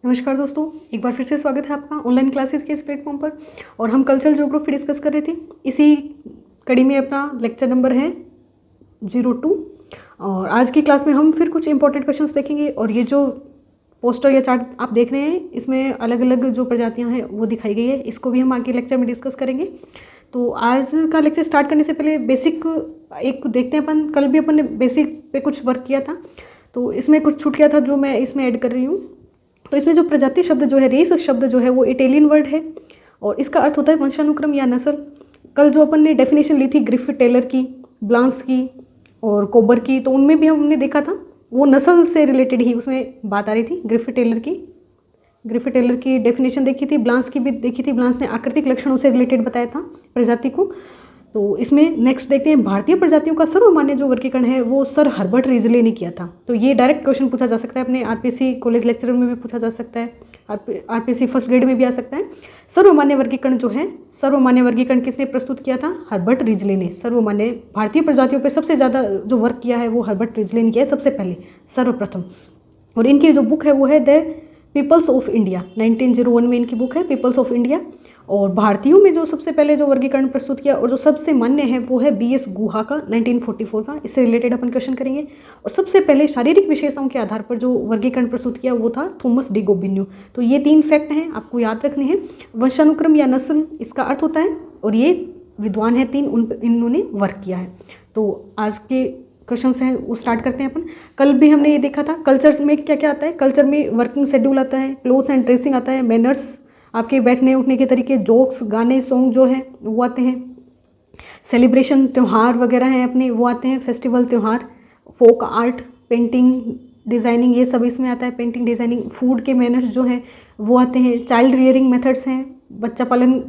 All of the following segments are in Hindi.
नमस्कार दोस्तों, एक बार फिर से स्वागत है आपका ऑनलाइन क्लासेस के इस प्लेटफॉर्म पर। और हम कल्चरल ज्योग्राफी डिस्कस कर रहे थे। इसी कड़ी में अपना लेक्चर नंबर है 02। और आज की क्लास में हम फिर कुछ इंपॉर्टेंट क्वेश्चंस देखेंगे। और ये जो पोस्टर या चार्ट आप देख रहे हैं, इसमें अलग अलग जो प्रजातियां हैं वो दिखाई गई है। इसको भी हम आगे लेक्चर में डिस्कस करेंगे। तो आज का लेक्चर स्टार्ट करने से पहले बेसिक एक देखते हैं। कल भी अपन ने बेसिक पे कुछ वर्क किया था, तो इसमें कुछ छूट गया था जो मैं इसमें ऐड कर रही हूँ। तो इसमें जो प्रजाति शब्द जो है, रेस शब्द जो है, वो इटालियन वर्ड है और इसका अर्थ होता है वंशानुक्रम या नस्ल। कल जो अपन ने डेफिनेशन ली थी ग्रिफिथ टेलर की, ब्लांस की और कोबर की, तो उनमें भी हमने देखा था वो नस्ल से रिलेटेड ही उसमें बात आ रही थी। ग्रिफिथ टेलर की डेफिनेशन देखी थी, ब्लांस की भी देखी थी। ब्लांस ने आकृतिक लक्षणों से रिलेटेड बताया था प्रजाति को। तो इसमें नेक्स्ट देखते हैं, भारतीय प्रजातियों का सर्वमान्य जो वर्गीकरण है वो सर हर्बर्ट रिजले ने किया था। तो ये डायरेक्ट क्वेश्चन पूछा जा सकता है, अपने आरपीएससी कॉलेज लेक्चर में भी पूछा जा सकता है, आरपीएससी फर्स्ट ग्रेड में भी आ सकता है। सर्वमान्य वर्गीकरण जो है, सर्वमान्य वर्गीकरण किसने प्रस्तुत किया था? हर्बर्ट रिजले ने। सर्वमान्य भारतीय प्रजातियों पर सबसे ज़्यादा जो वर्क किया है वो हर्बर्ट रिजले ने किया है सबसे पहले, सर्वप्रथम। और इनकी जो बुक है वो है द पीपल्स ऑफ इंडिया, 1901 में इनकी बुक है पीपल्स ऑफ इंडिया। और भारतीयों में जो सबसे पहले जो वर्गीकरण प्रस्तुत किया और जो सबसे मान्य है वो है BS गुहा का 1944 का। इससे रिलेटेड अपन क्वेश्चन करेंगे। और सबसे पहले शारीरिक विशेषताओं के आधार पर जो वर्गीकरण प्रस्तुत किया वो था थॉमस डी गोबिन्यू। तो ये 3 फैक्ट हैं, आपको याद रखने हैं। वंशानुक्रम या नस्ल इसका अर्थ होता है, और ये विद्वान है 3, इन्होंने वर्क किया है। तो आज के क्वेश्चंस हैं वो स्टार्ट करते हैं अपन। कल भी हमने ये देखा था कल्चर में क्या क्या आता है। कल्चर में वर्किंग शेड्यूल आता है, क्लोथ्स एंड ड्रेसिंग आता है, मैनर्स, आपके बैठने उठने के तरीके, जोक्स, गाने, सॉन्ग जो हैं वो आते हैं, सेलिब्रेशन, त्यौहार वगैरह हैं अपने वो आते हैं, फेस्टिवल, त्यौहार, फोक आर्ट, पेंटिंग, डिज़ाइनिंग, ये सब इसमें आता है। पेंटिंग, डिज़ाइनिंग, फूड के मैनर्स जो हैं वो आते हैं, चाइल्ड रियरिंग मेथड्स हैं, बच्चा पालन,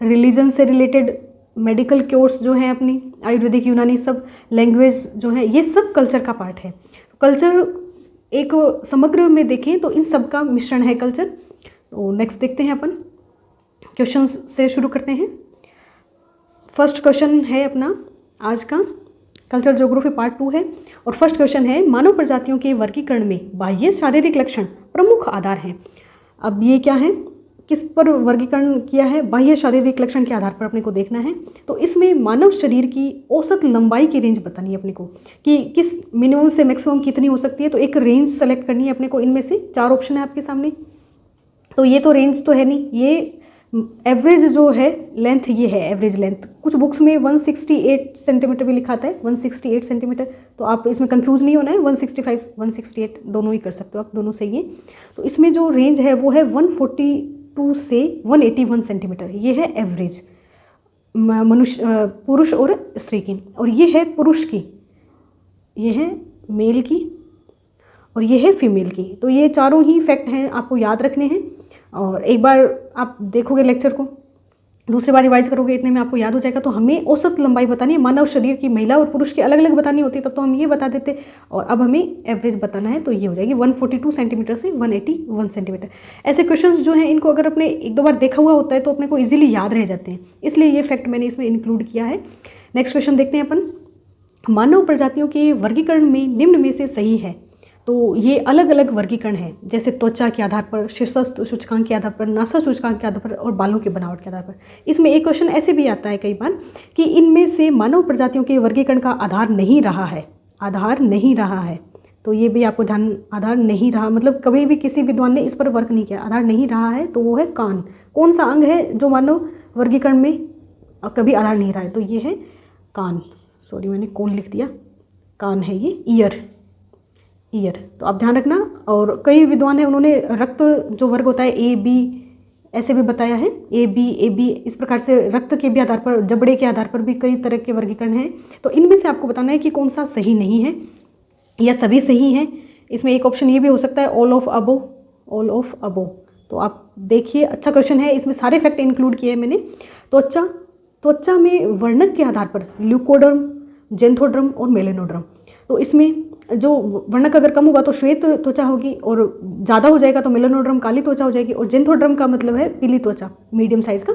रिलीजन से रिलेटेड, मेडिकल क्योर्स जो हैं अपनी, आयुर्वेदिक, यूनानी, सब, लैंग्वेज जो है, ये सब कल्चर का पार्ट है। कल्चर एक समग्र में देखें तो इन सब का मिश्रण है कल्चर। तो नेक्स्ट देखते हैं अपन, क्वेश्चन से शुरू करते हैं। फर्स्ट क्वेश्चन है अपना आज का, कल्चर ज्योग्राफी पार्ट 2 है। और फर्स्ट क्वेश्चन है, मानव प्रजातियों के वर्गीकरण में बाह्य शारीरिक लक्षण प्रमुख आधार हैं। अब ये क्या है, किस पर वर्गीकरण किया है? बाह्य शारीरिक लक्षण के आधार पर अपने को देखना है। तो इसमें मानव शरीर की औसत लंबाई की रेंज बतानी है अपने को कि किस मिनिमम से मैक्सिमम कितनी हो सकती है। तो एक रेंज सेलेक्ट करनी है अपने को। इनमें से 4 ऑप्शन है आपके सामने। तो ये तो रेंज तो है नहीं, ये एवरेज जो है लेंथ, ये है एवरेज लेंथ। कुछ बुक्स में 168 सेंटीमीटर भी लिखाता है, 168 सेंटीमीटर। तो आप इसमें कंफ्यूज नहीं होना है, 165 168 दोनों ही कर सकते हो आप, दोनों सही है। तो इसमें जो रेंज है वो है 142 से 181 सेंटीमीटर, ये है एवरेज मनुष्य, पुरुष और स्त्री की। और ये है पुरुष की, ये है मेल की, और ये है फीमेल की। तो ये चारों ही फैक्ट हैं, आपको याद रखने हैं। और एक बार आप देखोगे लेक्चर को, दूसरी बार रिवाइज करोगे, इतने में आपको याद हो जाएगा। तो हमें औसत लंबाई बतानी है मानव शरीर की, महिला और पुरुष की अलग अलग बतानी होती है, तब तो हम ये बता देते। और अब हमें एवरेज बताना है, तो ये हो जाएगी 142 सेंटीमीटर से 181 सेंटीमीटर। ऐसे क्वेश्चंस जो हैं इनको अगर अपने 1-2 बार देखा हुआ होता है तो अपने को ईजिली याद रह जाते हैं, इसलिए ये फैक्ट मैंने इसमें इंक्लूड किया है। नेक्स्ट क्वेश्चन देखते हैं अपन, मानव प्रजातियों के वर्गीकरण में निम्न में से सही है। तो ये अलग अलग वर्गीकरण है, जैसे त्वचा के आधार पर, शीर्षस्थ सूचकांक के आधार पर, नासा सूचकांक के आधार पर और बालों की बनावट के आधार पर। इसमें एक क्वेश्चन ऐसे भी आता है कई बार कि इनमें से मानव प्रजातियों के वर्गीकरण का आधार नहीं रहा है, आधार नहीं रहा है। तो ये भी आपको ध्यान, आधार नहीं रहा मतलब कभी भी किसी विद्वान ने इस पर वर्क नहीं किया, आधार नहीं रहा है। तो वो है कान। कौन सा अंग है जो मानव वर्गीकरण में कभी आधार नहीं रहा है? तो ये है कान। सॉरी मैंने कौन लिख दिया, कान है ये, ईयर। तो आप ध्यान रखना। और कई विद्वान हैं उन्होंने रक्त जो वर्ग होता है AB ऐसे भी बताया है, AB इस प्रकार से रक्त के भी आधार पर, जबड़े के आधार पर भी कई तरह के वर्गीकरण हैं। तो इनमें से आपको बताना है कि कौन सा सही नहीं है या सभी सही हैं। इसमें एक ऑप्शन ये भी हो सकता है ऑल ऑफ अबोव। तो आप देखिए, अच्छा क्वेश्चन है, इसमें सारे फैक्ट इंक्लूड किए हैं मैंने। त्वचा में वर्णक के आधार पर ल्यूकोडर्म, जेंथोड्रम और मेलेनोड्रम। तो इसमें जो वर्णक अगर कम होगा तो श्वेत त्वचा होगी, और ज़्यादा हो जाएगा तो मेलेनोड्रम काली त्वचा हो जाएगी, और जेंथोड्रम का मतलब है पीली त्वचा, मीडियम साइज़ का।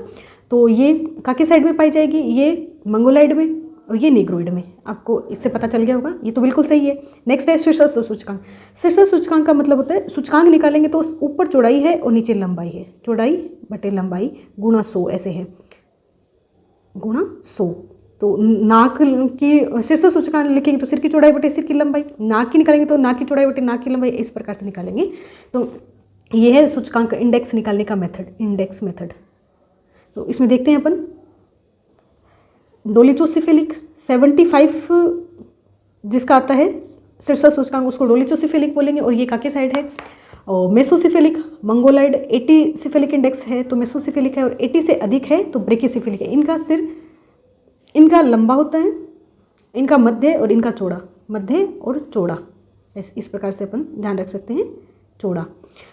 तो ये काके साइड में पाई जाएगी, ये मंगोलाइड में, और ये निग्रोइड में। आपको इससे पता चल गया होगा, ये तो बिल्कुल सही है। नेक्स्ट है शीर्ष सूचकांक। शीर्ष सूचकांक का मतलब होता है सूचकांक निकालेंगे तो ऊपर चौड़ाई है और नीचे लंबाई है, चौड़ाई बटे लंबाई गुणा 100 ऐसे है, गुणा 100। तो नाक की शीर्ष सूचकांक लिखेंगे तो सिर की चौड़ाई बटे सिर की लंबाई, नाक की निकालेंगे तो नाक की चौड़ाई बटे नाक की लंबाई, इस प्रकार से निकालेंगे। तो ये है सूचकांक इंडेक्स निकालने का मेथड, इंडेक्स मेथड। तो इसमें देखते हैं अपन डोलीचोसिफिलिक 75 जिसका आता है शीर्ष सूचकांक उसको डोलीचोसिफिलिक बोलेंगे और ये काके साइड है। और मेसोसिफिलिक मंगोलाइड 80 सिफिलिक इंडेक्स है तो मेसोसिफिलिक है, और 80 से अधिक है तो ब्रेकिसिफिलिक है। इनका सिर इनका लंबा होता है, इनका मध्य और इनका चौड़ा, मध्य और चौड़ा, इस प्रकार से अपन ध्यान रख सकते हैं, चौड़ा।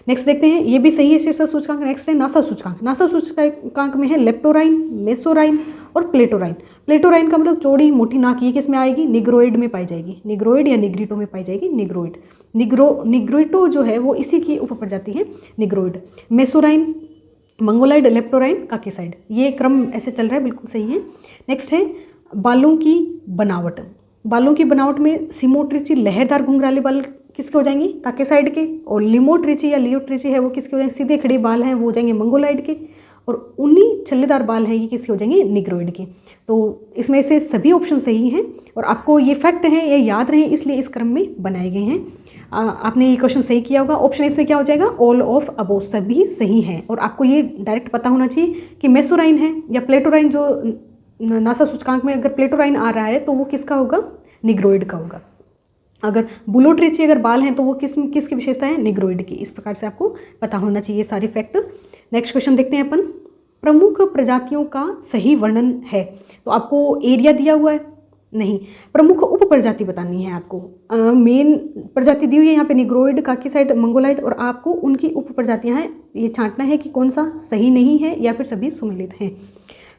नेक्स्ट देखते हैं, ये भी सही है शीर्ष सूचकांक। नेक्स्ट है नासा सूचकांक। नासा सूचकांक में है लेप्टोराइन, मेसोराइन और प्लेटोराइन। प्लेटोराइन का मतलब चौड़ी मोटी नाक, ये किस में आएगी, निग्रोइड में पाई जाएगी, निग्रोइड या निग्रिटो में पाई जाएगी, निग्रोइड। निग्रिटो जो है वो इसी की उपप्रजाति है, निग्रोइड। मेसोराइन, मंगोलाइड, लेप्टोराइन, काकेसाइड, ये क्रम ऐसे चल रहा है, बिल्कुल सही है। नेक्स्ट है बालों की बनावट। बालों की बनावट में सिमोट्रिची लहरदार घुंघराले बाल किसके हो जाएंगे, काकेसाइड के, और लिमोट्रिची या लियोट्रिची है वो किसके हो जाएंगे, सीधे खड़े बाल हैं वो हो जाएंगे मंगोलाइड के, और उन्हीं छल्लेदार बाल हैं ये किसके हो जाएंगे, निग्रोइड के। तो इसमें से सभी ऑप्शन सही हैं और आपको ये फैक्ट हैं, ये याद रहे इसलिए इस क्रम में बनाए गए हैं। आपने ये क्वेश्चन सही किया होगा। ऑप्शन इसमें क्या हो जाएगा, ऑल ऑफ अबोव, सभी सही हैं। और आपको ये डायरेक्ट पता होना चाहिए कि मेसोराइन है या प्लेटोराइन, जो नासा सूचकांक में अगर प्लेटोराइन आ रहा है तो वो किसका होगा, निग्रोइड का होगा। अगर बुलोट्रिची अगर बाल हैं तो वो किसकी विशेषता है, निग्रोइड की। इस प्रकार से आपको पता होना चाहिए सारी फैक्ट। नेक्स्ट क्वेश्चन देखते हैं अपन, प्रमुख प्रजातियों का सही वर्णन है। तो आपको एरिया दिया हुआ है, नहीं, प्रमुख उप प्रजाति बतानी है आपको। मेन प्रजाति दी हुई है यहाँ पे निग्रोइड, काकेसाइड, मंगोलाइड, और आपको उनकी उप प्रजातियाँ हैं, ये छांटना है कि कौन सा सही नहीं है या फिर सभी सुमेलित हैं।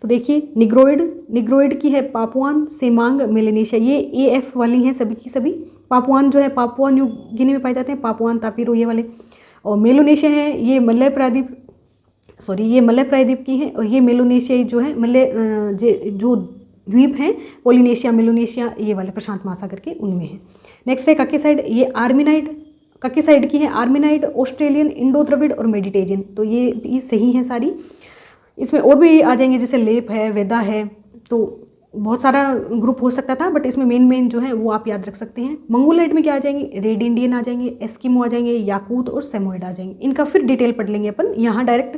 तो देखिए निग्रोइड की है पापुआन, सेमांग, मेलेनेशिया, ये AF वाली हैं सभी की सभी। पापुआन जो है पापुआ न्यू गिनी में पाए जाते हैं, पापुआन, तापिरो ये वाले। और मेलोनेशिया है ये मलय प्रायद्वीप की है, और ये मेलोनेशिया जो है जो द्वीप हैं पोलिनेशिया, मेलोनेशिया ये वाले प्रशांत महासागर के उनमें है। नेक्स्ट है काकेसाइड, ये आर्मिनाइड, काकेसाइड की है आर्मिनाइड, ऑस्ट्रेलियन, इंडो द्रविड़ और मेडिटेरियन। तो ये भी सही हैं सारी। इसमें और भी आ जाएंगे जैसे लेप है, वेदा है, तो बहुत सारा ग्रुप हो सकता था, बट इसमें मेन जो है वो आप याद रख सकते हैं। मंगोलाइड में क्या आ जाएंगे, रेड इंडियन आ जाएंगे, एस्किमो आ जाएंगे, याकूत और सेमोइड आ जाएंगे। इनका फिर डिटेल पढ़ लेंगे अपन। यहाँ डायरेक्ट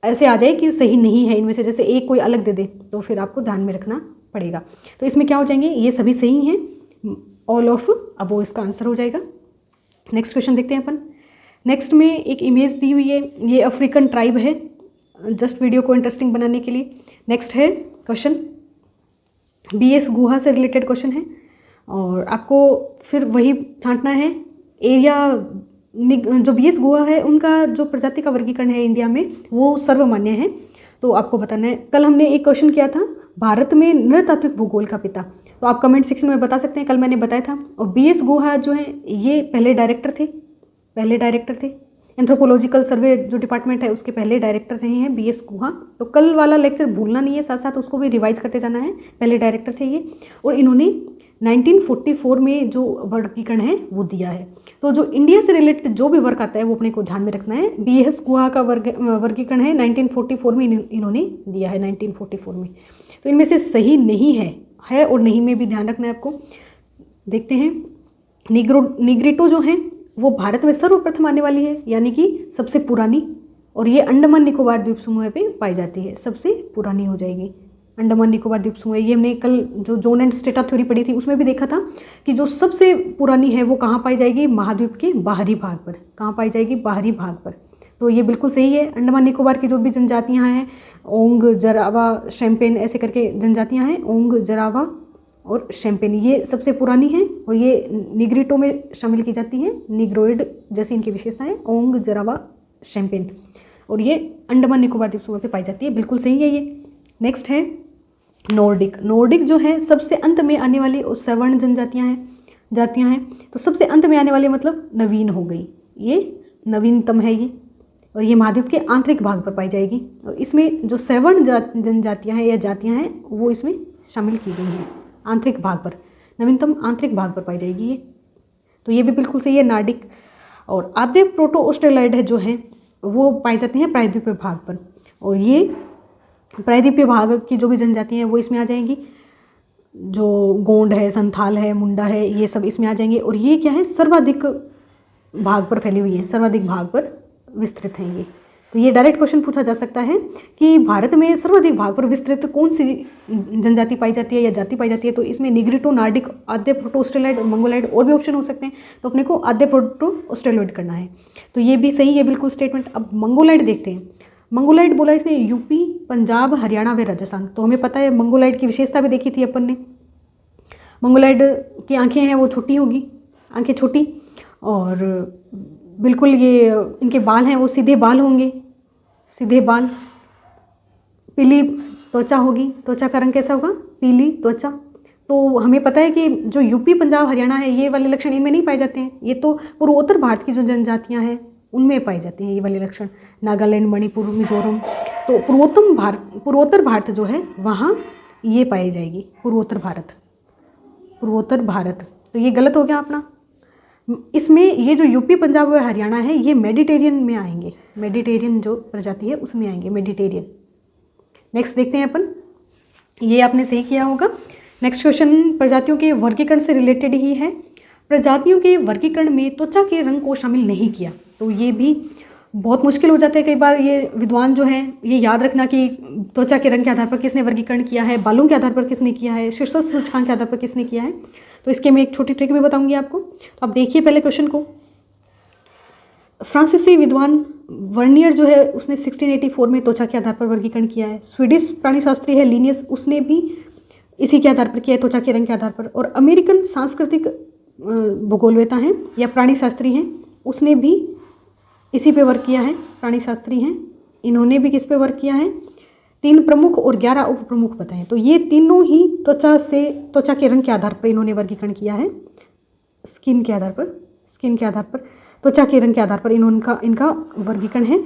ऐसे आ जाए कि सही नहीं है इनमें से, जैसे एक कोई अलग दे दे तो फिर आपको ध्यान में रखना पड़ेगा। तो इसमें क्या हो जाएंगे, ये सभी सही हैं, ऑल ऑफ अबोव इसका आंसर हो जाएगा। नेक्स्ट क्वेश्चन देखते हैं अपन। नेक्स्ट में एक इमेज दी हुई है, ये अफ्रीकन ट्राइब है, जस्ट वीडियो को इंटरेस्टिंग बनाने के लिए। नेक्स्ट है क्वेश्चन BS गुहा से रिलेटेड क्वेश्चन है, और आपको फिर वही छांटना है एरिया। जो BS गुहा है उनका जो प्रजाति का वर्गीकरण है इंडिया में वो सर्वमान्य है। तो आपको बताना है, कल हमने एक क्वेश्चन किया था भारत में नृतात्विक भूगोल का पिता, तो आप कमेंट सेक्शन में बता सकते हैं, कल मैंने बताया था। और BS गुहा जो है ये पहले डायरेक्टर थे एंथ्रोपोलॉजिकल सर्वे जो डिपार्टमेंट है उसके पहले डायरेक्टर रहे हैं BS गुहा। तो कल वाला लेक्चर भूलना नहीं है, साथ साथ उसको भी रिवाइज करते जाना है। पहले डायरेक्टर थे ये, और इन्होंने 1944 में जो वर्गीकरण है वो दिया है। तो जो इंडिया से रिलेटेड जो भी वर्क आता है वो अपने को ध्यान में रखना है। BS गुहा का वर्गीकरण है 1944 में इन्होंने दिया है, 1944 में। तो इनमें से सही नहीं है और नहीं में भी ध्यान रखना है आपको। देखते हैं निग्रिटो जो है वो भारत में सर्वप्रथम आने वाली है, यानी कि सबसे पुरानी, और ये अंडमान निकोबार द्वीप समूह पे पाई जाती है, सबसे पुरानी हो जाएगी अंडमान निकोबार द्वीप समूह। ये हमने कल जो जोन एंड स्टेटा थ्योरी पढ़ी थी उसमें भी देखा था कि जो सबसे पुरानी है वो कहाँ पाई जाएगी, महाद्वीप के बाहरी भाग पर। कहाँ पाई जाएगी, बाहरी भाग पर। तो ये बिल्कुल सही है। अंडमान निकोबार की जो भी जनजातियाँ हैं, ओंग, जरावा, शैम्पेन ऐसे करके जनजातियाँ हैं, ओंग, जरावा और शैम्पेन, ये सबसे पुरानी है, और ये निग्रिटो में शामिल की जाती है। निग्रोइड जैसी इनकी विशेषता है, ओंग, जरावा, शैम्पेन, और ये अंडमान निकोबार द्वीप समूह पे पाई जाती है, बिल्कुल सही है ये। नेक्स्ट है नॉर्डिक जो है सबसे अंत में आने वाली और सवर्ण जातियाँ हैं। तो सबसे अंत में आने वाली मतलब नवीन हो गई, ये नवीनतम है ये, और ये महाद्वीप के आंतरिक भाग पर पाई जाएगी। और इसमें जो सवर्ण जनजातियाँ हैं या जातियाँ हैं वो इसमें शामिल की गई हैं। आंतरिक भाग पर, नवीनतम आंतरिक भाग पर पाई जाएगी ये। तो ये भी बिल्कुल सही है, नार्डिक। और आधे प्रोटो ऑस्ट्रेलॉइड है जो हैं वो पाए जाते हैं प्रायद्वीपीय भाग पर, और ये प्रायद्वीपीय भाग की जो भी जनजातियाँ हैं वो इसमें आ जाएंगी। जो गोंड है, संथाल है, मुंडा है, ये सब इसमें आ जाएंगे। और ये क्या है, सर्वाधिक भाग पर फैली हुई है, सर्वाधिक भाग पर विस्तृत हैं ये। तो ये डायरेक्ट क्वेश्चन पूछा जा सकता है कि भारत में सर्वाधिक भाग पर विस्तृत कौन सी जनजाति पाई जाती है या जाति पाई जाती है। तो इसमें निग्रिटो, नार्डिक, आधे प्रोटो ऑस्ट्रेलॉइड और मंगोलाइड, और भी ऑप्शन हो सकते हैं। तो अपने को आधे प्रोटो ऑस्ट्रेलॉइड करना है। तो ये भी सही है बिल्कुल स्टेटमेंट। अब मंगोलाइड देखते हैं। मंगोलाइड बोला इसमें यूपी, पंजाब, हरियाणा व राजस्थान। तो हमें पता है मंगोलाइड की विशेषता भी देखी थी अपन ने। मंगोलाइड की आंखें हैं वो छोटी होगी, आंखें छोटी, और बिल्कुल ये इनके बाल हैं वो सीधे बाल होंगे, सीधे बाल। पीली त्वचा होगी, त्वचा का रंग कैसा होगा, पीली त्वचा। तो हमें पता है कि जो यूपी, पंजाब, हरियाणा है ये वाले लक्षण इनमें नहीं पाए जाते हैं। ये तो पूर्वोत्तर भारत की जो जनजातियाँ हैं उनमें पाए जाते हैं ये वाले लक्षण, नागालैंड, मणिपुर, मिजोरम। तो पूर्वोत्तर भारत जो है वहाँ ये पाई जाएगी, पूर्वोत्तर भारत। तो ये गलत हो गया अपना। इसमें ये जो यूपी, पंजाब और हरियाणा है ये मेडिटेरियन में आएंगे, मेडिटेरियन जो प्रजाति है उसमें आएंगे, मेडिटेरियन। नेक्स्ट देखते हैं अपन, ये आपने सही किया होगा। नेक्स्ट क्वेश्चन प्रजातियों के वर्गीकरण से रिलेटेड ही है। प्रजातियों के वर्गीकरण में त्वचा के रंग को शामिल नहीं किया। तो ये भी बहुत मुश्किल हो जाता है कई बार। ये विद्वान जो हैं ये याद रखना कि त्वचा के रंग के आधार पर किसने वर्गीकरण किया है, बालों के आधार पर किसने किया है, शीर्ष सूचकांक के आधार पर किसने किया है। तो इसके मैं एक छोटी ट्रिक भी बताऊंगी आपको। तो आप देखिए पहले क्वेश्चन को। फ्रांसीसी विद्वान वर्नियर जो है उसने 1684 में त्वचा के आधार पर वर्गीकरण किया है। स्वीडिश प्राणीशास्त्री है लिनियस, उसने भी इसी के आधार पर किया है, त्वचा के रंग के आधार पर। और अमेरिकन सांस्कृतिक भूगोलवेता हैं या प्राणीशास्त्री हैं, उसने भी इसी पे वर्क किया है, प्राणीशास्त्री हैं, इन्होंने भी किस पे वर्क किया है, 3 प्रमुख और 11 उप प्रमुख बताएं। तो ये तीनों ही त्वचा के रंग के आधार पर इन्होंने वर्गीकरण किया है, स्किन के आधार पर, त्वचा के रंग के आधार पर इनका वर्गीकरण है।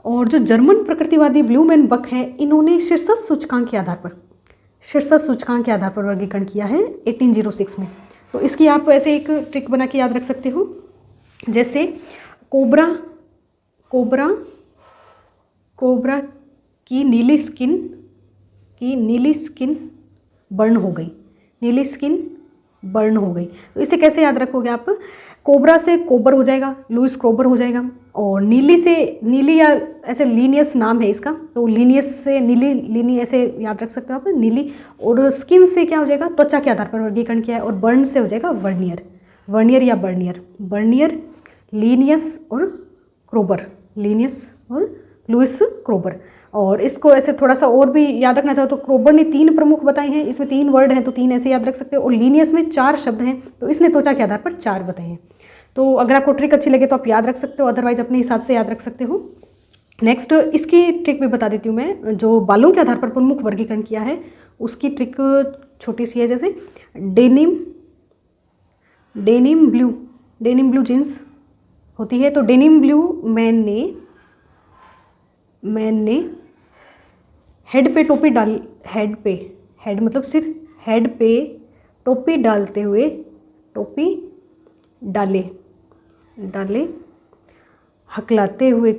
और जो जर्मन प्रकृतिवादी ब्लूमैन बक है, इन्होंने शीर्ष सूचकांक के आधार पर वर्गीकरण किया है 1806 में। तो इसकी आप ऐसे एक ट्रिक बना के याद रख सकते हो, जैसे कोबरा की नीली स्किन बर्न हो गई। तो इसे कैसे याद रखोगे आप, कोबरा से कोबर हो जाएगा, लुइस क्रोबर हो जाएगा। और नीली या ऐसे लीनियस नाम है इसका, तो लीनियस से नीली ऐसे याद रख सकते हो आप, नीली। और स्किन से क्या हो जाएगा, त्वचा के आधार पर वर्गीकरण किया है। और बर्न से हो जाएगा वर्नियर या बर्नियर, लीनियस और क्रोबर, लुइस क्रोबर। और इसको ऐसे थोड़ा सा और भी याद रखना चाहो तो क्रोबर ने 3 प्रमुख बताए हैं, इसमें 3 वर्ड हैं तो 3 ऐसे याद रख सकते हो। और लीनियस में 4 शब्द हैं तो इसने त्वचा के आधार पर 4 बताए हैं। तो अगर आपको ट्रिक अच्छी लगे तो आप याद रख सकते हो, अदरवाइज अपने हिसाब से याद रख सकते हो। नेक्स्ट इसकी ट्रिक भी बता देती हूँ मैं, जो बालों के आधार पर प्रमुख वर्गीकरण किया है उसकी ट्रिक छोटी सी है। जैसे डेनिम ब्लू जीन्स होती है, तो डेनिम ब्लू मैन ने हेड पे टोपी हेड मतलब सिर, हेड पे टोपी डाले हकलाते हुए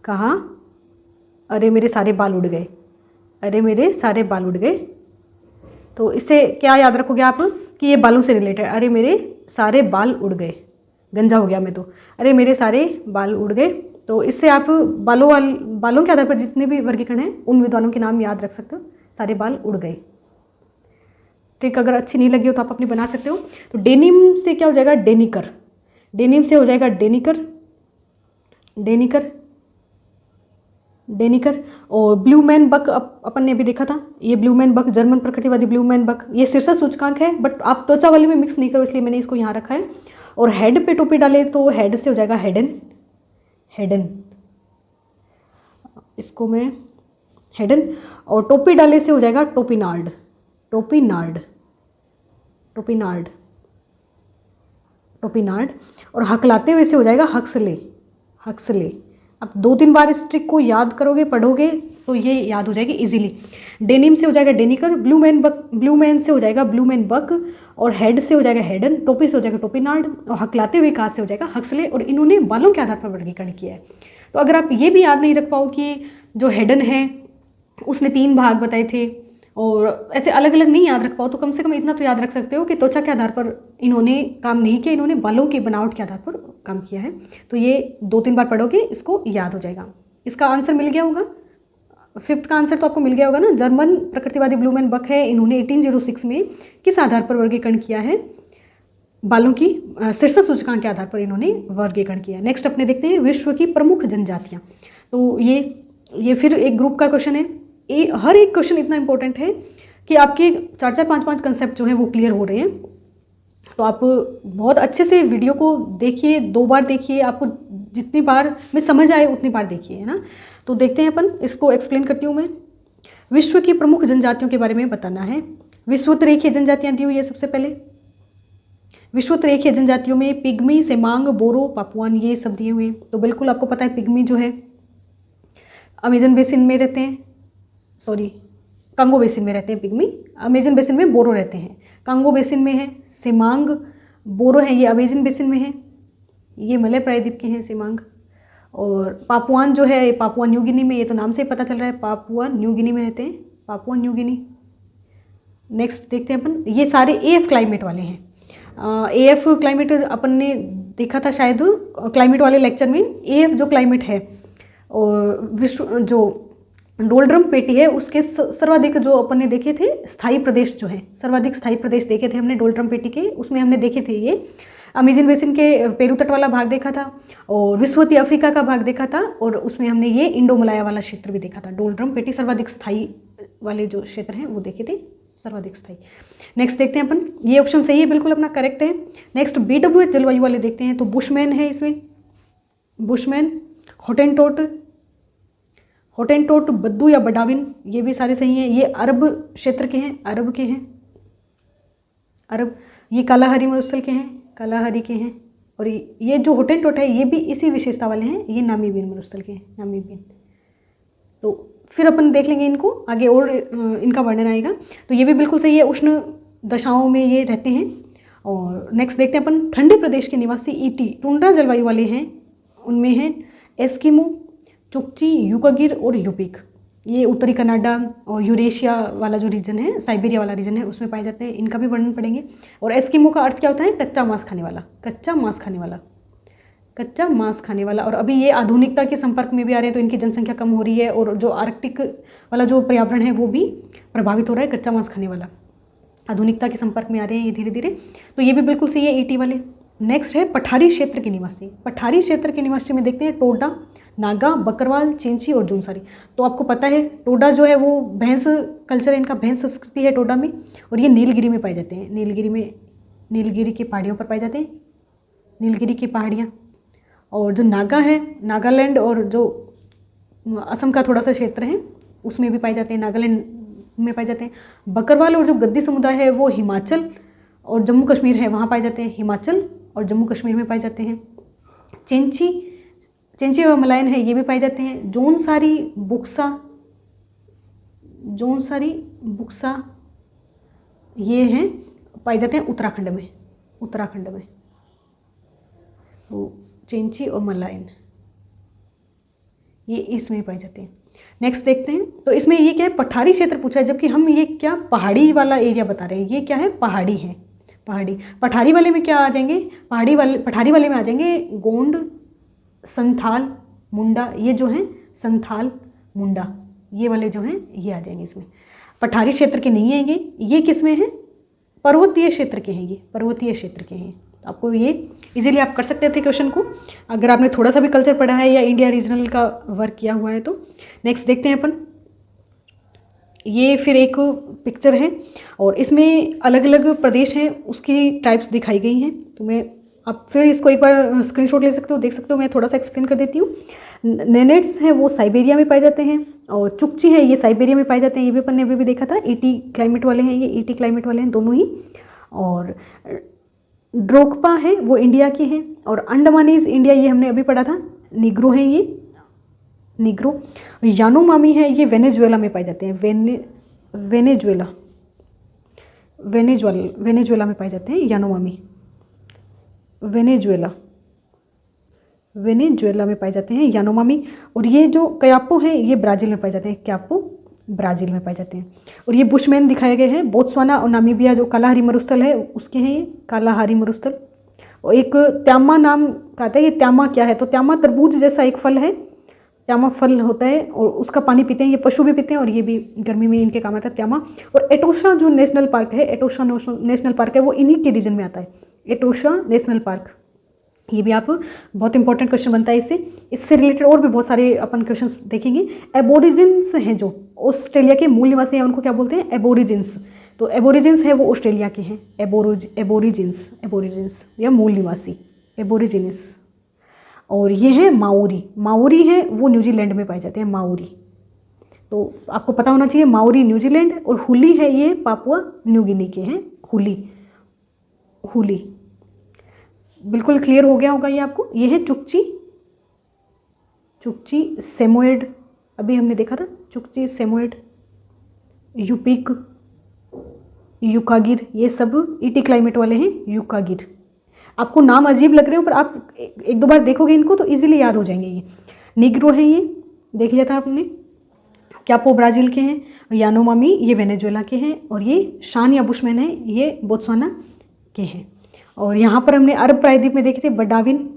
कहा अरे मेरे सारे बाल उड़ गए। तो इससे क्या याद रखोगे आप कि ये बालों से रिलेटेड, अरे मेरे सारे बाल उड़ गए, गंजा हो गया मैं तो, अरे मेरे सारे बाल उड़ गए। तो इससे आप बालों के आधार पर जितने भी वर्गीकरण हैं उन विद्वानों के नाम याद रख सकते हो, सारे बाल उड़ गए। ट्रिक अगर अच्छी नहीं लगी हो तो आप अपनी बना सकते हो। तो डेनिम से क्या हो जाएगा, डेनिम से हो जाएगा डेनिकर। और ब्लूमैन बक अपन ने अभी देखा था, ये ब्लूमैन बक, जर्मन प्रकृतिवादी ब्लूमैन बक, ये शीर्ष सूचकांक है, बट आप त्वचा वाले में मिक्स नहीं करो इसलिए मैंने इसको यहाँ रखा है। और हेड पे टोपी डाले तो हेड से हो जाएगा हेडन, इसको मैं हेडन। और टोपी डाले से हो जाएगा टोपीनार्ड। और हकलाते हुए से हो जाएगा हक्सले। आप 2-3 बार इस ट्रिक को याद करोगे, पढ़ोगे तो ये याद हो जाएगी इजीली। डेनिम से हो जाएगा डेनिकर, ब्लू मैन से हो जाएगा ब्लू मैन बक, और हेड से हो जाएगा हेडन, टोपी से हो जाएगा टोपीनार्ड, और हकलाते हुए काज से हो जाएगा हक्सले। और इन्होंने बालों के आधार पर वर्गीकरण किया है। तो अगर आप ये भी याद नहीं रख पाओ कि जो हेडन है उसने 3 भाग बताए थे और ऐसे अलग अलग नहीं याद रख पाओ, तो कम से कम इतना तो याद रख सकते हो कि त्वचा के आधार पर इन्होंने काम नहीं किया, इन्होंने बालों की बनावट के आधार पर काम किया है। तो ये 2-3 बार पढ़ोगे इसको याद हो जाएगा। इसका आंसर मिल गया होगा, 5th का आंसर तो आपको मिल गया होगा ना। जर्मन प्रकृतिवादी ब्लू मैन बक है, इन्होंने 1806 में किस आधार पर वर्गीकरण किया है? बालों की शीर्ष सूचकांक के आधार पर इन्होंने वर्गीकरण किया। नेक्स्ट अपने देखते हैं विश्व की प्रमुख जनजातियाँ। तो ये फिर एक ग्रुप का क्वेश्चन है। हर एक क्वेश्चन इतना इंपॉर्टेंट है कि आपके 4-4, 5-5 कंसेप्ट जो हैं वो क्लियर हो रहे हैं। तो आप बहुत अच्छे से वीडियो को देखिए, 2 बार देखिए, आपको जितनी बार में समझ आए उतनी बार देखिए, है ना। तो देखते हैं अपन, इसको एक्सप्लेन करती हूँ मैं। विश्व की प्रमुख जनजातियों के बारे में बताना है। विश्वोत्तरेखीय जनजातियाँ दी हुई है सबसे पहले। विश्वोत्तरेखीय जनजातियों में पिग्मी, सेमांग, बोरो, पापुआन ये सब दिए हुए हैं। तो बिल्कुल आपको पता है पिग्मी जो है अमेजन बेसिन में रहते हैं, कांगो बेसिन में रहते हैं पिग्मी। अमेजन बेसिन में बोरो रहते हैं, कांगो बेसिन में है। सेमांग, बोरो है, ये अमेजन बेसिन में है, ये मलय प्रायद्वीप के हैं सेमांग। और पापुआन जो है पापुआ न्यू गिनी में, ये तो नाम से ही पता चल रहा है पापुआ न्यू गिनी में रहते हैं, पापुआ न्यू गिनी। नेक्स्ट देखते हैं अपन, ये सारे एएफ क्लाइमेट वाले हैं। एएफ क्लाइमेट अपन ने देखा था शायद क्लाइमेट वाले लेक्चर में। एएफ जो क्लाइमेट है और विश्व जो डोलड्रम पेटी है उसके सर्वाधिक जो अपन ने देखे थे स्थायी प्रदेश जो है, सर्वाधिक स्थायी प्रदेश देखे थे हमने डोलड्रम पेटी के, उसमें हमने देखे थे ये अमेजन बेसिन के पेरू तट वाला भाग देखा था और विश्ववती अफ्रीका का भाग देखा था, और उसमें हमने ये इंडो मलाया वाला क्षेत्र भी देखा था। डोलड्रम पेटी सर्वाधिक स्थायी वाले जो क्षेत्र हैं वो देखे थे, सर्वाधिक स्थायी। नेक्स्ट देखते हैं अपन, ये ऑप्शन सही है, बिल्कुल अपना करेक्ट है। नेक्स्ट BWH जलवायु वाले देखते हैं। तो बुशमैन है इसमें, बुशमैन, हॉटेंटोट, बद्दू या बडाविन, ये भी सारे सही हैं। ये अरब क्षेत्र के हैं, अरब के हैं, अरब। ये कालाहारी मरुस्थल के हैं, कालाहारी के हैं। और ये जो हॉटेंटोट है ये भी इसी विशेषता वाले हैं, ये नामीबियन मरुस्थल के हैं, नामीबियन। तो फिर अपन देख लेंगे इनको आगे और इनका वर्णन आएगा। तो ये भी बिल्कुल सही है, उष्ण दशाओं में ये रहते हैं। और नेक्स्ट देखते हैं अपन, ठंडे प्रदेश के निवासी ईटी टुंड्रा जलवायु वाले हैं, उनमें हैं एस्किमो, चुकची, युकागिर और यूपिक। ये उत्तरी कनाडा और यूरेशिया वाला जो रीजन है, साइबेरिया वाला रीजन है, उसमें पाए जाते हैं। इनका भी वर्णन पढ़ेंगे। और एस्किमो का अर्थ क्या होता है? कच्चा मांस खाने वाला, कच्चा मांस खाने वाला, कच्चा मांस खाने वाला। और अभी ये आधुनिकता के संपर्क में भी आ रहे हैं, तो इनकी जनसंख्या कम हो रही है और जो आर्कटिक वाला जो पर्यावरण है वो भी प्रभावित हो रहा है, कच्चा मांस खाने वाला। आधुनिकता के संपर्क में आ रहे हैं ये धीरे धीरे। तो ये भी बिल्कुल सही है, ईटी वाले। नेक्स्ट है पठारी क्षेत्र के निवासी। पठारी क्षेत्र के निवासी में देखते हैं टोडा, नागा, बकरवाल, चेंची और जूनसारी। तो आपको पता है टोडा जो है वो भैंस कल्चर है, इनका भैंस संस्कृति है टोडा में, और ये नीलगिरी में पाए जाते हैं। नीलगिरी की पहाड़ियों पर पाए जाते हैं, नीलगिरी की पहाड़ियाँ। और जो नागा है, नागालैंड और जो असम का थोड़ा सा क्षेत्र है उसमें भी पाए जाते हैं, नागालैंड में पाए जाते हैं। बकरवाल और जो गद्दी समुदाय है वो हिमाचल और जम्मू कश्मीर है वहाँ पाए जाते हैं, हिमाचल और जम्मू कश्मीर में पाए जाते हैं। चेंची व मलायन है, ये भी पाए जाते हैं। जौनसारी बुक्सा ये हैं, पाए जाते हैं उत्तराखंड में। तो चेंची और मलायन ये इसमें पाए जाते हैं। नेक्स्ट देखते हैं, तो इसमें ये क्या है? पठारी क्षेत्र पूछा है, जबकि हम ये क्या पहाड़ी वाला एरिया बता रहे हैं। ये क्या है? पहाड़ी है, पहाड़ी। पठारी वाले में क्या आ जाएंगे? पठारी वाले में आ जाएंगे गोंड, संथाल, मुंडा। ये जो हैं संथाल, मुंडा, ये वाले जो हैं ये आ जाएंगे इसमें। पठारी क्षेत्र के नहीं आएंगे। ये किस में है? पर्वतीय क्षेत्र के हैं, ये पर्वतीय क्षेत्र के हैं। आपको ये इजीली आप कर सकते थे क्वेश्चन को अगर आपने थोड़ा सा भी कल्चर पढ़ा है या इंडिया रीजनल का वर्क किया हुआ है तो। नेक्स्ट देखते हैं अपन, ये फिर एक पिक्चर है और इसमें अलग अलग प्रदेश हैं, उसकी टाइप्स दिखाई गई हैं। तो मैं आप फिर इसको एक बार स्क्रीनशॉट ले सकते हो, देख सकते हो। मैं थोड़ा सा एक्सप्लेन कर देती हूँ। नेनेट्स हैं वो साइबेरिया में पाए जाते हैं, और चुकची है ये साइबेरिया में पाए जाते हैं। ये भी अपन ने अभी भी देखा था। ईटी क्लाइमेट वाले हैं, ये ईटी क्लाइमेट वाले हैं दोनों ही। और ड्रोकपा है वो इंडिया के हैं, और अंडमानीज इंडिया ये हमने अभी पढ़ा था, निग्रो हैं ये। निग्रो। यानोमामी है, ये वेनेजुएला में पाए जाते हैं। वेनेजुएला में पाए जाते हैं यानोमामी। वेनेजुएला में पाए जाते हैं यानोमामी। और ये जो कयापो हैं ये ब्राज़ील में पाए जाते हैं। कयापो ब्राज़ील में पाए जाते हैं। और ये बुशमैन दिखाए गए हैं बोत्सवाना और नामीबिया, जो कालाहारी मरुस्थल है उसके हैं ये कालाहारी मरुस्थल। और एक त्यामा नाम का आता है। ये त्यामा क्या है, तो त्यामा तरबूज जैसा एक फल है, त्यामा फल होता है और उसका पानी पीते हैं, ये पशु भी पीते हैं और ये भी गर्मी में इनके काम आता है त्यामा। और एटोसा जो नेशनल पार्क है, एटोसा नेशनल पार्क है, वो इन्हीं के रीजन में आता है, एटोसा नेशनल पार्क। ये भी आप बहुत इंपॉर्टेंट क्वेश्चन बनता है इससे रिलेटेड और भी बहुत सारे अपन क्वेश्चंस देखेंगे। एबोरिजिन्स हैं जो ऑस्ट्रेलिया के मूल निवासी हैं, उनको क्या बोलते हैं, एबोरिजिन्स। तो एबोरिजिन्स है वो ऑस्ट्रेलिया के हैं, एबोरिजिन्स या मूल निवासी, एबोरिजिन्स। और ये हैं माओरी है वो न्यूजीलैंड में पाए जाते हैं, माओरी। तो आपको पता होना चाहिए माओरी न्यूजीलैंड, और हुली है ये पापुआ न्यू गिनी के हैं, हुली। बिल्कुल क्लियर हो गया होगा ये आपको। ये है चुकची सेमोएड, अभी हमने देखा था चुकची सेमोएड, यूपिक, यूकागिर, ये सब ईटी क्लाइमेट वाले हैं, यूकागिर। आपको नाम अजीब लग रहे हो पर आप एक दो बार देखोगे इनको तो इजीली याद हो जाएंगे। ये निग्रो है, ये देख लिया था आपने। क्यापो ब्राज़ील के हैं, यानोमामी ये वेनेजुएला के हैं, और ये शान या बुशमैन है ये बोत्सवाना के हैं। और यहाँ पर हमने अरब प्रायद्वीप में देखे थे बडाविन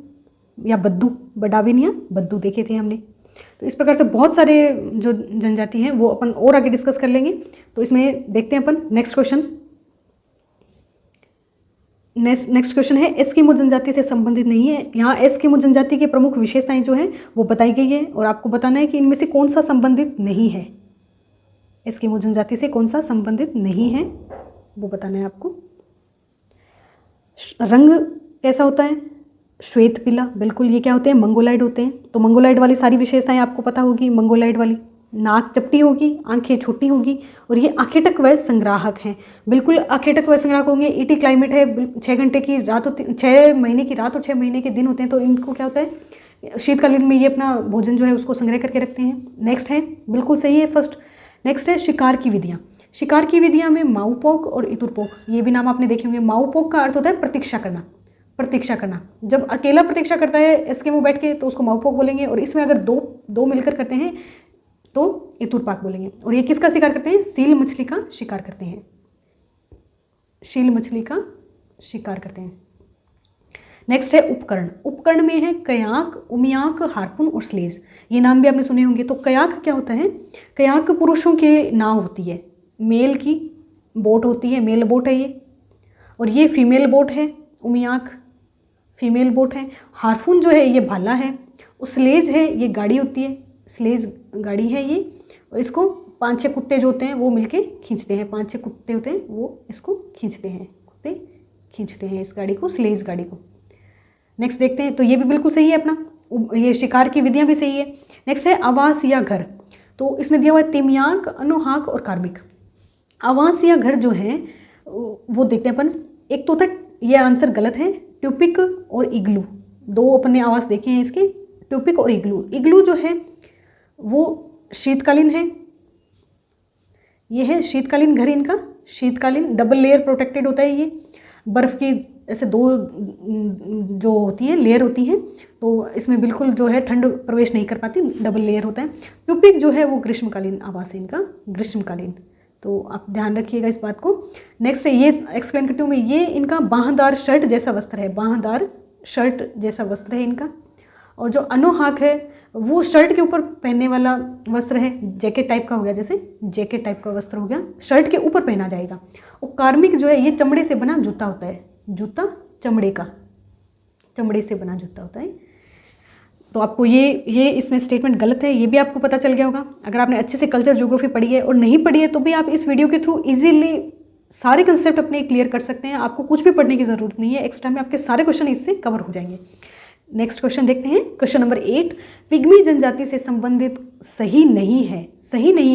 या बद्दू देखे थे हमने। तो इस प्रकार से बहुत सारे जो जनजाति हैं वो अपन और आगे डिस्कस कर लेंगे। तो इसमें देखते हैं अपन नेक्स्ट क्वेश्चन है एस्किमो जनजाति से संबंधित नहीं है। यहाँ एस्किमो जनजाति के प्रमुख विशेषताएं जो हैं वो बताई गई है और आपको बताना है कि इनमें से कौन सा संबंधित नहीं है। एस्किमो जनजाति से कौन सा संबंधित नहीं है वो बताना है आपको। रंग कैसा होता है, श्वेत पीला, बिल्कुल। ये क्या होते हैं, मंगोलाइड होते हैं। तो मंगोलाइड वाली सारी विशेषताएं आपको पता होगी। मंगोलाइड वाली नाक चपटी होगी, आंखें छोटी होगी, और ये आखेटक व संग्राहक हैं, बिल्कुल आखेटक व संग्राहक होंगे। ईटी क्लाइमेट है, 6 घंटे की रात होती, 6 महीने की रात और 6 महीने के दिन होते हैं। तो इनको क्या होता है, शीतकालीन में ये अपना भोजन जो है उसको संग्रह करके रखते हैं। नेक्स्ट है, बिल्कुल सही है फर्स्ट। नेक्स्ट है शिकार की विधियाँ। शिकार की विधियाँ में माऊपोक और इतुरपोक, ये भी नाम आपने देखे होंगे। माऊपोक का अर्थ होता है प्रतीक्षा करना। जब अकेला प्रतीक्षा करता है एस्किमो बैठ के तो उसको माऊपोक बोलेंगे, और इसमें अगर दो मिलकर करते हैं तो इतुरपाक बोलेंगे। और ये किसका शिकार करते हैं, सील मछली का शिकार करते हैं, नेक्स्ट है उपकरण में है कयाक, उमियाक, हार्पुन और स्लेज। ये नाम भी आपने सुने होंगे। तो कयाक क्या होता है, कयाक पुरुषों की नाव होती है, मेल की बोट होती है, मेल बोट है ये। और ये फीमेल बोट है, उमियाक फीमेल बोट है। हार्पुन जो है ये भाला है। और स्लेज है ये गाड़ी होती है, स्लेज गाड़ी है ये। और इसको 5-6 कुत्ते जो होते हैं वो मिलके खींचते हैं, 5-6 कुत्ते होते हैं वो इसको खींचते हैं, कुत्ते खींचते हैं इस गाड़ी को, स्लेज गाड़ी को। नेक्स्ट देखते हैं, तो ये भी बिल्कुल सही है अपना, ये शिकार की विधियाँ भी सही है। नेक्स्ट है आवास या घर। तो इसमें दिया हुआ है तिमियाक, अनुहाक और कार्मिक। आवास या घर जो है वो देखते हैं अपन। एक तो तक ये आंसर गलत है, ट्यूपिक और इग्लू, दो अपन ने आवास देखे हैं इसके, ट्यूपिक और इग्लू। इग्लू जो है वो शीतकालीन है, ये है शीतकालीन घर इनका, शीतकालीन डबल लेयर प्रोटेक्टेड होता है ये। बर्फ़ की ऐसे 2 जो होती हैं लेयर होती हैं, तो इसमें बिल्कुल जो है ठंड प्रवेश नहीं कर पाती, डबल लेयर होता है। ट्यूपिक जो है वो ग्रीष्मकालीन आवास है इनका, ग्रीष्मकालीन। तो आप ध्यान रखिएगा इस बात को। नेक्स्ट ये एक्सप्लेन करती हूँ मैं, ये इनका बाहदार शर्ट जैसा वस्त्र है, बाहदार शर्ट जैसा वस्त्र है इनका। और जो अनुहाक है वो शर्ट के ऊपर पहनने वाला वस्त्र है, जैकेट टाइप का हो गया, जैसे जैकेट टाइप का वस्त्र हो गया, शर्ट के ऊपर पहना जाएगा। और कार्मिक जो है ये चमड़े से बना जूता होता है, जूता चमड़े से बना जूता होता है। तो आपको ये इसमें स्टेटमेंट गलत है, ये भी आपको पता चल गया होगा। अगर आपने अच्छे से कल्चर ज्योग्राफी पढ़ी है और नहीं पढ़ी है तो भी आप इस वीडियो के थ्रू इजीली सारे कंसेप्ट अपने क्लियर कर सकते हैं। आपको कुछ भी पढ़ने की ज़रूरत नहीं है, एक्स्ट्रा में आपके सारे क्वेश्चन इससे कवर हो जाएंगे। नेक्स्ट क्वेश्चन देखते हैं, क्वेश्चन नंबर 8। पिग्मी जनजाति से संबंधित सही नहीं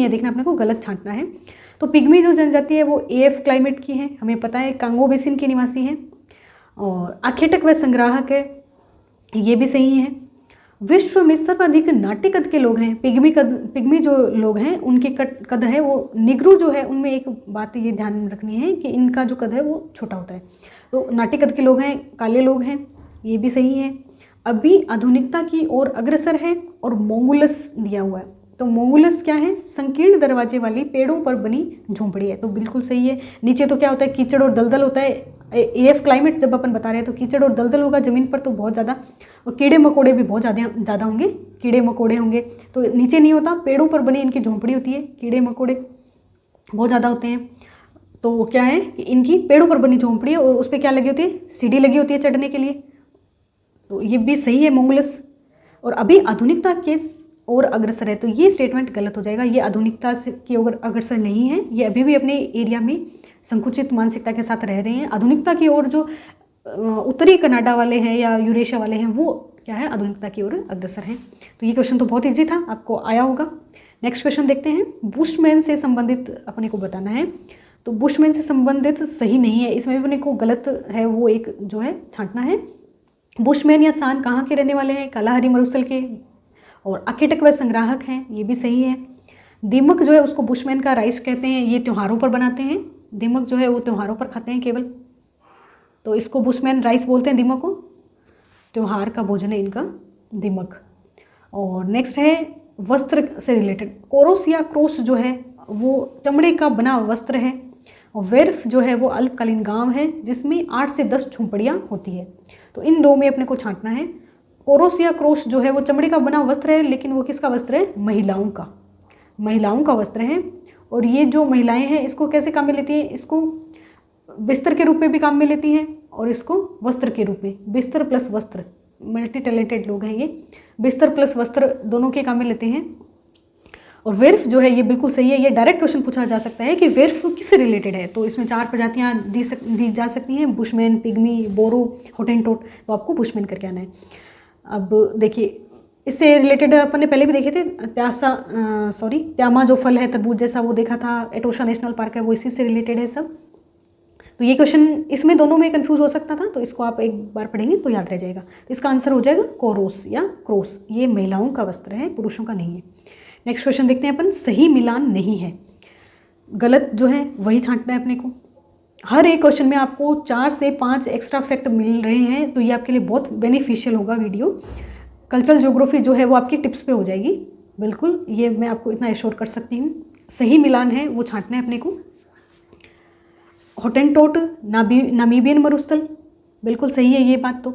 है देखना, अपने को गलत छांटना है। तो पिग्मी जो जनजाति है वो AF क्लाइमेट की है, हमें पता है, कांगो बेसिन के निवासी है। और आखेटक व संग्राहक है, ये भी सही है। विश्व में सर्वाधिक नाट्य कद के लोग हैं, पिग्मी जो लोग हैं उनके कद है वो निग्रो जो है, उनमें एक बात ये ध्यान में रखनी है कि इनका जो कद है वो छोटा होता है। तो नाट्य कद के लोग हैं, काले लोग हैं, ये भी सही है। अभी आधुनिकता की ओर अग्रसर है और मोंगुलस दिया हुआ है। तो मोंगुलस क्या है? संकीर्ण दरवाजे वाली पेड़ों पर बनी झोंपड़ी है, तो बिल्कुल सही है। नीचे तो क्या होता है? कीचड़ और दलदल होता है। एफ क्लाइमेट जब अपन बता रहे हैं तो कीचड़ और दलदल होगा ज़मीन पर तो बहुत ज़्यादा, और कीड़े मकोड़े भी बहुत ज़्यादा होंगे, कीड़े मकोड़े होंगे। तो नीचे नहीं होता, पेड़ों पर बनी इनकी झोंपड़ी होती है, कीड़े मकोड़े बहुत ज़्यादा होते हैं। तो क्या है कि इनकी पेड़ों पर बनी झोंपड़ी है और उस पर क्या लगी होती है? सीढ़ी लगी होती है चढ़ने के लिए, तो ये भी सही है मोंगुलस। और अभी आधुनिकता के ओर अग्रसर है, तो ये स्टेटमेंट गलत हो जाएगा। ये आधुनिकता की ओर अग्रसर नहीं है, ये अभी भी अपने एरिया में संकुचित मानसिकता के साथ रह रहे हैं। आधुनिकता की ओर जो उत्तरी कनाडा वाले हैं या यूरेशिया वाले हैं वो क्या है? आधुनिकता की ओर अग्रसर हैं। तो ये क्वेश्चन तो बहुत ईजी था, आपको आया होगा। नेक्स्ट क्वेश्चन देखते हैं। बुशमैन से संबंधित अपने को बताना है, तो बुशमैन से संबंधित सही नहीं है, इसमें भी अपने को गलत है वो एक जो है छांटना है। बुशमैन या सान कहाँ के रहने वाले हैं? कालाहारी मरुस्थल के, और आखेटक व संग्राहक हैं, ये भी सही है। दीमक जो है उसको बुशमैन का राइस कहते हैं, ये त्योहारों पर बनाते हैं। दीमक जो है वो त्योहारों पर खाते हैं केवल, तो इसको बुशमैन राइस बोलते हैं दीमक को। त्योहार का भोजन है इनका दीमक। और नेक्स्ट है वस्त्र से रिलेटेड, कोरोस या क्रोस जो है वो चमड़े का बना वस्त्र है, और वेर्फ जो है वो अल्पकालीन गांव है जिसमें 8 से 10 झोंपड़ियाँ होती है। तो इन दो में अपने को छांटना है। कोरोस या क्रोस जो है वो चमड़े का बना वस्त्र है, लेकिन वो किसका वस्त्र है? महिलाओं का वस्त्र है। और ये जो महिलाएं हैं इसको कैसे काम में लेती हैं? इसको बिस्तर के रूप में भी काम में लेती हैं और इसको वस्त्र के रूप में, बिस्तर प्लस वस्त्र, मल्टी टैलेंटेड लोग हैं ये, बिस्तर प्लस वस्त्र दोनों के काम में लेते हैं। और वेर्फ जो है ये बिल्कुल सही है। ये डायरेक्ट क्वेश्चन पूछा जा सकता है कि वेर्फ किससे रिलेटेड है, तो इसमें 4 प्रजातियाँ दी जा सकती हैं, बुशमैन, पिग्मी, बोरो, हॉटेंटोट। तो आपको बुशमैन करके आना है। अब देखिए इससे रिलेटेड अपन ने पहले भी देखे थे, त्यामा जो फल है तरबूज जैसा वो देखा था, एटोशा नेशनल पार्क है वो इसी से रिलेटेड है सब। तो ये क्वेश्चन इसमें दोनों में कंफ्यूज हो सकता था, तो इसको आप एक बार पढ़ेंगे तो याद रह जाएगा। तो इसका आंसर हो जाएगा कोरोस या क्रोस। ये महिलाओं का वस्त्र है, पुरुषों का नहीं है। नेक्स्ट क्वेश्चन देखते हैं अपन। सही मिलान नहीं है, गलत जो है वही छांटना है अपने को। हर एक क्वेश्चन में आपको 4 से 5 एक्स्ट्रा फैक्ट मिल रहे हैं, तो ये आपके लिए बहुत बेनिफिशियल होगा वीडियो। कल्चरल ज्योग्राफी जो है वो आपकी टिप्स पे हो जाएगी, बिल्कुल, ये मैं आपको इतना एश्योर कर सकती हूँ। सही मिलान है वो छांटना है अपने को। हॉटेंटोट नामीबियन मरुस्थल, बिल्कुल सही है ये बात तो।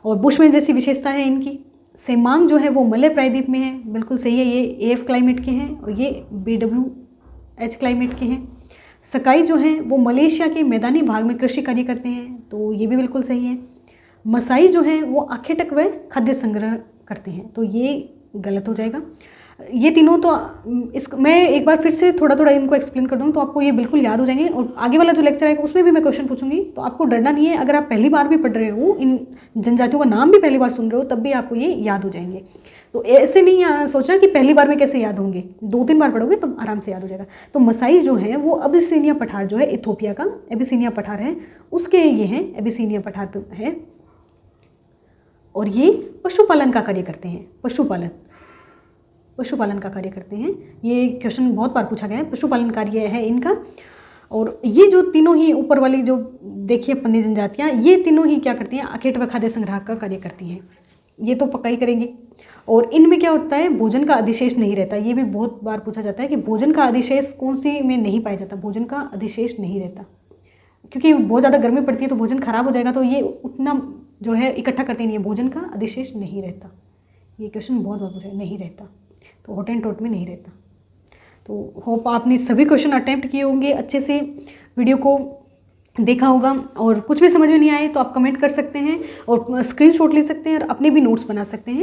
और बुशमैन जैसी विशेषता है इनकी। सेमांग जो है वो मलय प्रायद्वीप में है, बिल्कुल सही है, ये AF क्लाइमेट के हैं और ये BWH क्लाइमेट के हैं। सकाई जो हैं वो मलेशिया के मैदानी भाग में कृषि कार्य करते हैं, तो ये भी बिल्कुल सही है। मसाई जो हैं वो आखेटक व खाद्य संग्रह करते हैं, तो ये गलत हो जाएगा। ये तीनों तो इसको मैं एक बार फिर से थोड़ा थोड़ा इनको एक्सप्लेन कर दूँ तो आपको ये बिल्कुल याद हो जाएंगे। और आगे वाला जो लेक्चर आएगा उसमें भी मैं क्वेश्चन पूछूंगी, तो आपको डरना नहीं है। अगर आप पहली बार भी पढ़ रहे हो, इन जनजातियों का नाम भी पहली बार सुन रहे हो, तब भी आपको ये याद हो जाएंगे। तो ऐसे नहीं सोचना कि पहली बार में कैसे याद होंगे, 2-3 बार पढ़ोगे तो आराम से याद हो जाएगा। तो मसाई जो है वो अबिसिनिया पठार जो है, इथोपिया का एबिसिनिया पठार है, उसके ये हैं, एबिसिनिया पठार है। और ये पशुपालन का कार्य करते हैं, पशुपालन का कार्य करते हैं। ये क्वेश्चन बहुत बार पूछा गया है, पशुपालन कार्य है इनका। और ये जो तीनों ही ऊपर वाली जो देखिए पन्नी जनजातियाँ, ये तीनों ही क्या करती हैं? आखेट व खाद्य संग्रह का कार्य करती हैं, ये तो पक्का ही करेंगे। और इनमें क्या होता है? भोजन का अधिशेष नहीं रहता। ये भी बहुत बार पूछा जाता है कि भोजन का अधिशेष कौन सी में नहीं पाया जाता। भोजन का अधिशेष नहीं रहता, क्योंकि बहुत ज़्यादा गर्मी पड़ती है तो भोजन खराब हो जाएगा, तो ये उतना जो है इकट्ठा करते नहीं है। भोजन का अधिशेष नहीं रहता, ये क्वेश्चन बहुत बार पूछा है, नहीं रहता, तो हॉटेंटोट में नहीं रहता। तो होप आपने सभी क्वेश्चन अटेम्प्ट किए होंगे, अच्छे से वीडियो को देखा होगा। और कुछ भी समझ में नहीं आए तो आप कमेंट कर सकते हैं और स्क्रीनशॉट ले सकते हैं और अपने भी नोट्स बना सकते हैं।